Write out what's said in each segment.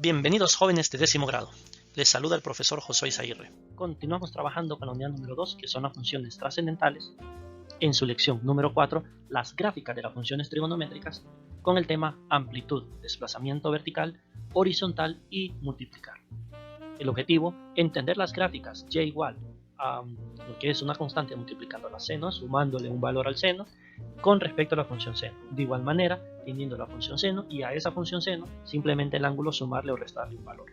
Bienvenidos jóvenes de 10º grado. Les saluda el profesor Josué Izaguirre. Continuamos trabajando con la unidad número 2, que son las funciones trascendentales. En su lección número 4, las gráficas de las funciones trigonométricas, con el tema amplitud, desplazamiento vertical, horizontal y multiplicar. El objetivo, entender las gráficas y igual a lo que es una constante multiplicando la seno, sumándole un valor al seno, con respecto a la función seno. De igual manera, teniendo la función seno y a esa función seno, simplemente el ángulo sumarle o restarle un valor.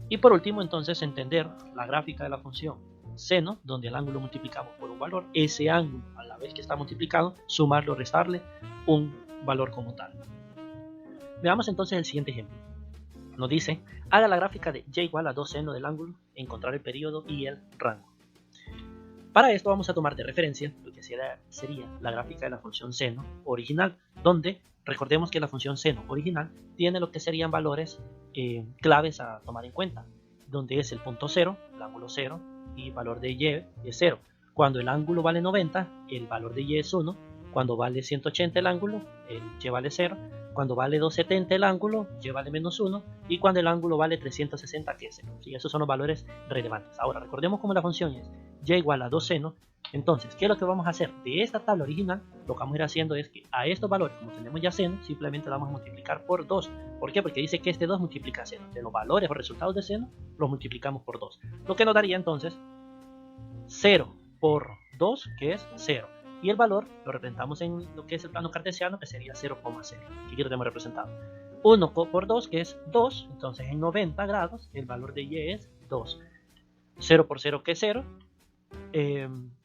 Y por último, entonces, entender la gráfica de la función seno, donde el ángulo multiplicamos por un valor, ese ángulo, a la vez que está multiplicado, sumarle o restarle un valor como tal. Veamos entonces el siguiente ejemplo. Nos dice, haga la gráfica de y igual a 2 seno del ángulo, encontrar el periodo y el rango. Para esto vamos a tomar de referencia lo que sería la gráfica de la función seno original, donde recordemos que la función seno original tiene lo que serían valores claves a tomar en cuenta, donde es el punto 0, el ángulo 0, y valor de y es 0. Cuando el ángulo vale 90, el valor de y es 1. Cuando vale 180 el ángulo, el y vale 0. Cuando vale 270 el ángulo, y vale menos 1. Y cuando el ángulo vale 360, que es 0. ¿Sí? Esos son los valores relevantes. Ahora, recordemos cómo la función es y igual a 2 seno. Entonces, ¿qué es lo que vamos a hacer? De esta tabla original, lo que vamos a ir haciendo es que a estos valores, como tenemos ya seno, simplemente lo vamos a multiplicar por 2. ¿Por qué? Porque dice que este 2 multiplica seno. De los valores o resultados de seno, los multiplicamos por 2. Lo que nos daría entonces 0 por 2, que es 0. Y el valor lo representamos en lo que es el plano cartesiano, que sería 0,0, que aquí lo tenemos representado. 1 por 2, que es 2, entonces en 90 grados el valor de y es 2. 0 por 0, que es 0.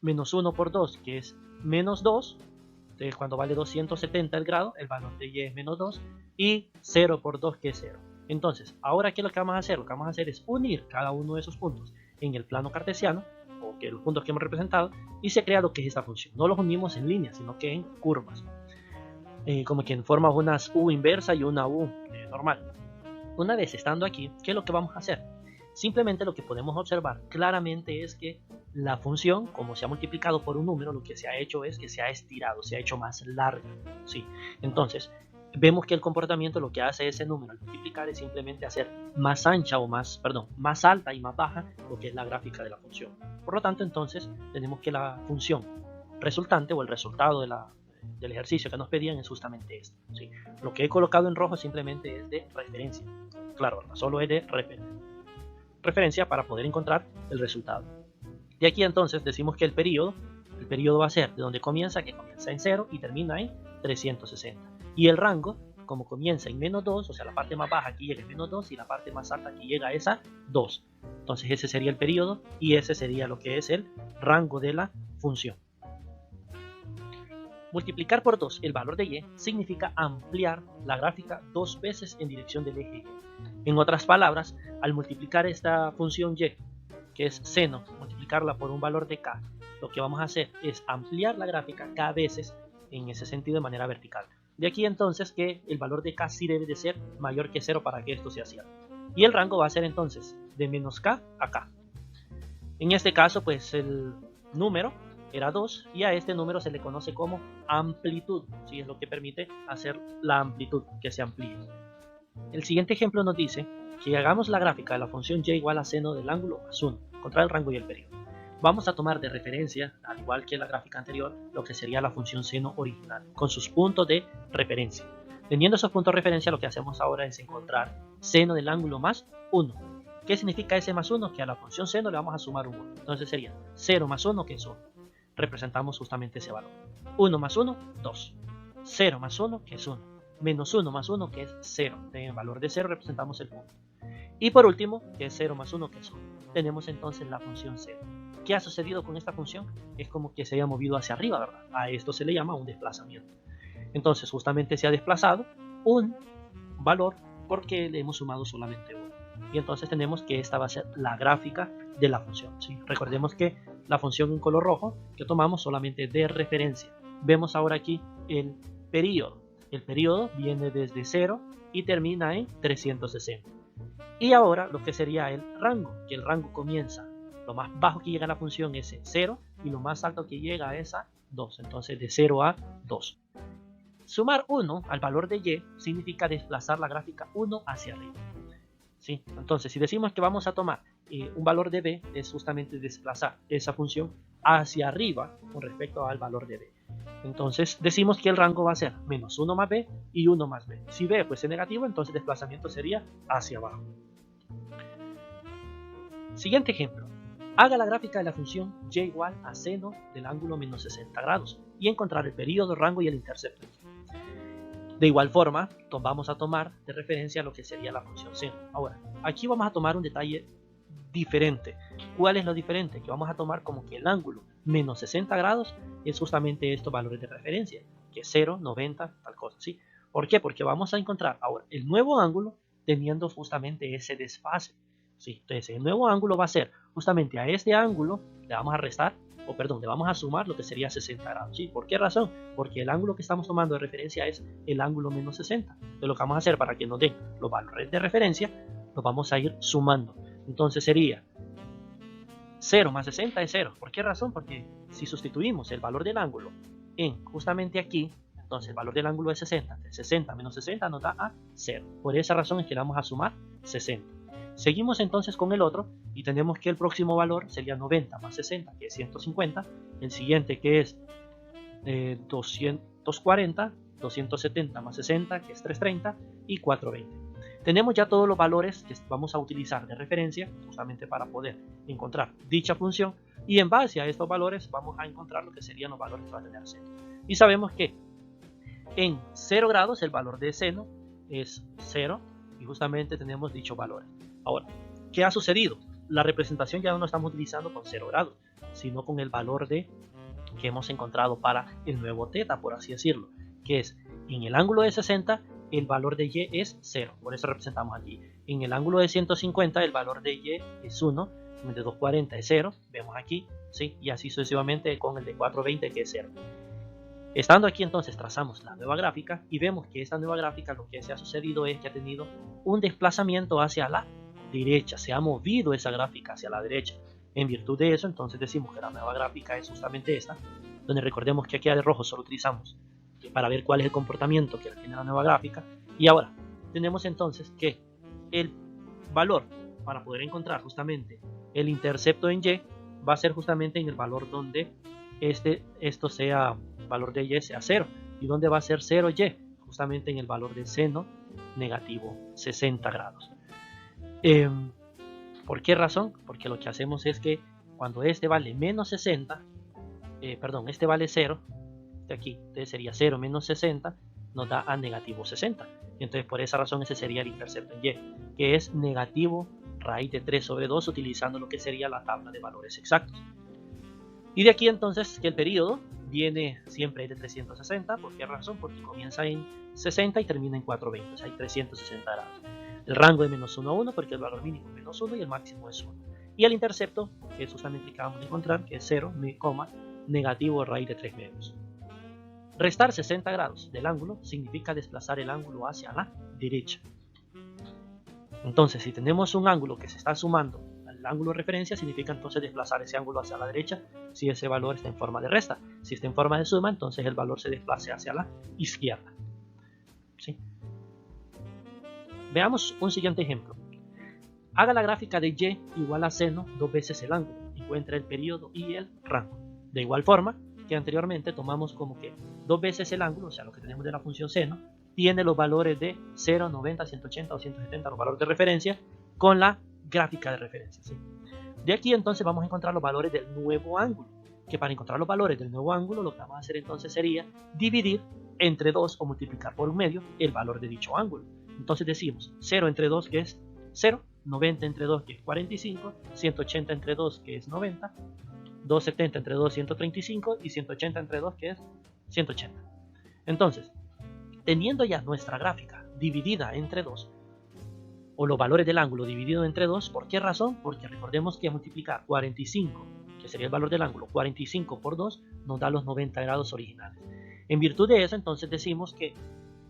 Menos 1 por 2, que es menos 2. Entonces cuando vale 270 el grado, el valor de y es menos 2. Y 0 por 2, que es 0. Entonces, ahora ¿qué es lo que vamos a hacer? Lo que vamos a hacer es unir cada uno de esos puntos en el plano cartesiano, o que los puntos que hemos representado, y se crea lo que es esta función. No los unimos en línea, sino que en curvas. Como que en forma unas U inversa y una U normal. Una vez estando aquí, ¿qué es lo que vamos a hacer? Simplemente lo que podemos observar claramente es que la función, como se ha multiplicado por un número, lo que se ha hecho es que se ha estirado, se ha hecho más larga. ¿Sí? Entonces, vemos que el comportamiento lo que hace ese número al multiplicar es simplemente hacer más ancha o más alta y más baja lo que es la gráfica de la función. Por lo tanto, entonces, tenemos que la función resultante o el resultado del ejercicio que nos pedían es justamente esto. ¿Sí? Lo que he colocado en rojo simplemente es de referencia. Claro, solo es de referencia para poder encontrar el resultado. Y aquí entonces decimos que el periodo va a ser de donde comienza, que comienza en 0 y termina en 360. Y el rango, como comienza en menos 2, o sea, la parte más baja aquí llega a menos 2 y la parte más alta aquí llega a esa 2. Entonces ese sería el periodo y ese sería lo que es el rango de la función. Multiplicar por 2 el valor de y significa ampliar la gráfica 2 veces en dirección del eje y. En otras palabras, al multiplicar esta función y, que es seno, multiplicarla por un valor de k, lo que vamos a hacer es ampliar la gráfica k veces en ese sentido de manera vertical. De aquí entonces que el valor de k sí debe de ser mayor que 0 para que esto sea cierto. Y el rango va a ser entonces de menos k a k. En este caso, pues el número era 2 y a este número se le conoce como amplitud. ¿Sí? Es lo que permite hacer la amplitud, que se amplíe. El siguiente ejemplo nos dice que hagamos la gráfica de la función y igual a seno del ángulo más 1, encontrar el rango y el periodo. Vamos a tomar de referencia, al igual que la gráfica anterior, lo que sería la función seno original, con sus puntos de referencia. Teniendo esos puntos de referencia, lo que hacemos ahora es encontrar seno del ángulo más 1. ¿Qué significa ese más 1? Que a la función seno le vamos a sumar un 1. Entonces sería 0 más 1, que es 1. Representamos justamente ese valor. 1 más 1, 2. 0 más 1, que es 1. Menos 1 más 1, que es 0. En el valor de 0 representamos el punto. Y por último, que es 0 más 1, que es 1. Tenemos entonces la función 0. ¿Qué ha sucedido con esta función? Es como que se haya movido hacia arriba, ¿verdad? A esto se le llama un desplazamiento. Entonces justamente se ha desplazado un valor porque le hemos sumado solamente 1. Y entonces tenemos que esta va a ser la gráfica de la función. ¿Sí? Recordemos que la función en color rojo que tomamos solamente de referencia. Vemos ahora aquí el periodo. El periodo viene desde 0 y termina en 360. Y ahora lo que sería el rango, que el rango comienza, lo más bajo que llega a la función es 0 y lo más alto que llega es a 2. Entonces de 0 a 2. Sumar 1 al valor de y significa desplazar la gráfica 1 hacia arriba. ¿sí? Entonces, si decimos que vamos a tomar un valor de b, es justamente desplazar esa función hacia arriba con respecto al valor de b. Entonces, decimos que el rango va a ser menos 1 más b y 1 más b. Si b fuese negativo, entonces el desplazamiento sería hacia abajo. Siguiente ejemplo. Haga la gráfica de la función y igual a seno del ángulo menos 60 grados y encontrar el período, rango y el intercepto. De igual forma, vamos a tomar de referencia lo que sería la función seno. Ahora, aquí vamos a tomar un detalle diferente. ¿Cuál es lo diferente? Que vamos a tomar como que el ángulo menos 60 grados es justamente estos valores de referencia, que es 0, 90, tal cosa, ¿sí? ¿Por qué? Porque vamos a encontrar ahora el nuevo ángulo teniendo justamente ese desfase, ¿sí? Entonces, el nuevo ángulo va a ser justamente a este ángulo, le vamos a restar, o perdón, le vamos a sumar lo que sería 60 grados, ¿sí? ¿Por qué razón? Porque el ángulo que estamos tomando de referencia es el ángulo menos 60. Entonces, lo que vamos a hacer para que nos den los valores de referencia, los vamos a ir sumando. Entonces sería 0 más 60 es 0. ¿Por qué razón? Porque si sustituimos el valor del ángulo en justamente aquí, entonces el valor del ángulo es 60. 60 menos 60 nos da a 0. Por esa razón es que le vamos a sumar 60. Seguimos entonces con el otro y tenemos que el próximo valor sería 90 más 60, que es 150. El siguiente que es 240, 270 más 60, que es 330 y 420. Tenemos ya todos los valores que vamos a utilizar de referencia justamente para poder encontrar dicha función y en base a estos valores vamos a encontrar lo que serían los valores que va a tener seno. Y sabemos que en 0 grados el valor de seno es 0 y justamente tenemos dichos valores. Ahora, ¿qué ha sucedido? La representación ya no la estamos utilizando con 0 grados, sino con el valor de que hemos encontrado para el nuevo teta, por así decirlo, que es en el ángulo de 60 el valor de y es 0, por eso representamos aquí. En el ángulo de 150 el valor de y es 1, en el de 240 es 0, vemos aquí, ¿sí? Y así sucesivamente con el de 420 que es 0. Estando aquí entonces trazamos la nueva gráfica y vemos que esta nueva gráfica lo que se ha sucedido es que ha tenido un desplazamiento hacia la derecha, se ha movido esa gráfica hacia la derecha. En virtud de eso entonces decimos que la nueva gráfica es justamente esta, donde recordemos que aquí de rojo solo utilizamos para ver cuál es el comportamiento que tiene la nueva gráfica. Y ahora tenemos entonces que el valor para poder encontrar justamente el intercepto en y va a ser justamente en el valor donde esto sea valor de y sea 0. ¿Y dónde va a ser 0y? Justamente en el valor de seno negativo 60 grados. ¿Por qué razón? Porque lo que hacemos es que cuando este vale menos 60, este vale 0, aquí, entonces sería 0 menos 60, nos da a negativo 60. Entonces por esa razón ese sería el intercepto en y, que es negativo raíz de 3 sobre 2 utilizando lo que sería la tabla de valores exactos. Y de aquí entonces que el periodo viene siempre de 360. ¿Por qué razón? Porque comienza en 60 y termina en 420, o sea hay 360 grados. El rango de menos 1 a 1 porque el valor mínimo es menos 1 y el máximo es 1. Y el intercepto, que es justamente el que acabamos de encontrar, que es 0, negativo raíz de 3 medios. Restar 60 grados del ángulo significa desplazar el ángulo hacia la derecha. Entonces, si tenemos un ángulo que se está sumando al ángulo de referencia, significa entonces desplazar ese ángulo hacia la derecha si ese valor está en forma de resta. Si está en forma de suma, entonces el valor se desplace hacia la izquierda. ¿Sí? Veamos un siguiente ejemplo. Haga la gráfica de y igual a seno 2 veces el ángulo. Encuentra el periodo y el rango. De igual forma que anteriormente tomamos como que 2 veces el ángulo, o sea lo que tenemos de la función seno, tiene los valores de 0, 90, 180 o 170, los valores de referencia, con la gráfica de referencia. ¿Sí? De aquí entonces vamos a encontrar los valores del nuevo ángulo, que para encontrar los valores del nuevo ángulo lo que vamos a hacer entonces sería dividir entre 2 o multiplicar por un medio el valor de dicho ángulo. Entonces decimos 0 entre 2 que es 0, 90 entre 2 que es 45, 180 entre 2 que es 90, 270 entre 2 135 y 180 entre 2 que es 180. Entonces, teniendo ya nuestra gráfica dividida entre 2, o los valores del ángulo dividido entre 2, ¿por qué razón? Porque recordemos que multiplicar 45, que sería el valor del ángulo, 45 por 2, nos da los 90 grados originales. En virtud de eso, entonces decimos que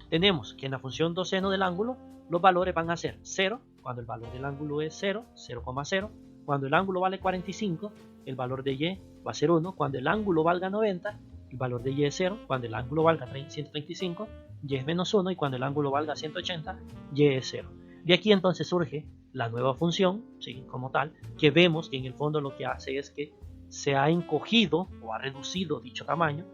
tenemos que en la función 2 seno del ángulo, los valores van a ser 0, cuando el valor del ángulo es 0, 0,0, cuando el ángulo vale 45, el valor de y va a ser 1, cuando el ángulo valga 90, el valor de y es 0, cuando el ángulo valga 135, y es menos 1, y cuando el ángulo valga 180, y es 0. De aquí entonces surge la nueva función, ¿sí? Como tal, que vemos que en el fondo lo que hace es que se ha encogido o ha reducido dicho tamaño.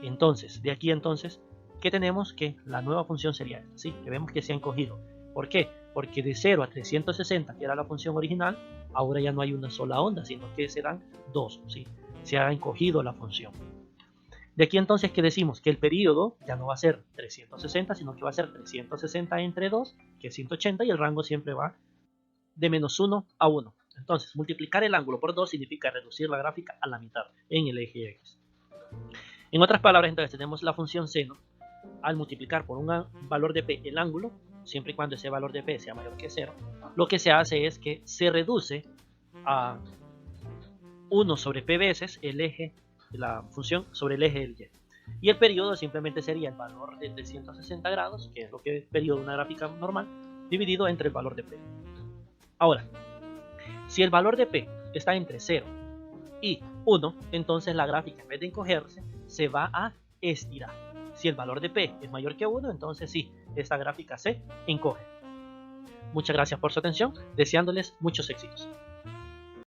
Entonces, de aquí entonces, ¿qué tenemos? Que la nueva función sería esta, ¿sí? Que vemos que se ha encogido. ¿Por qué? Porque de 0 a 360, que era la función original, ahora ya no hay una sola onda, sino que serán dos, ¿sí? Se ha encogido la función. De aquí entonces que decimos que el periodo ya no va a ser 360, sino que va a ser 360 entre 2, que es 180, y el rango siempre va de -1 a 1. Entonces, multiplicar el ángulo por 2 significa reducir la gráfica a la mitad en el eje X. En otras palabras, entonces tenemos la función seno. Al multiplicar por un valor de p el ángulo, siempre y cuando ese valor de p sea mayor que 0, lo que se hace es que se reduce a 1 sobre p veces el eje de la función sobre el eje del y. Y el periodo simplemente sería el valor de 360 grados, que es lo que es el periodo de una gráfica normal, dividido entre el valor de p. Ahora, si el valor de p está entre 0 y 1, entonces la gráfica en vez de encogerse se va a estirar. Si el valor de p es mayor que 1, entonces sí, esta gráfica se encoge. Muchas gracias por su atención, deseándoles muchos éxitos.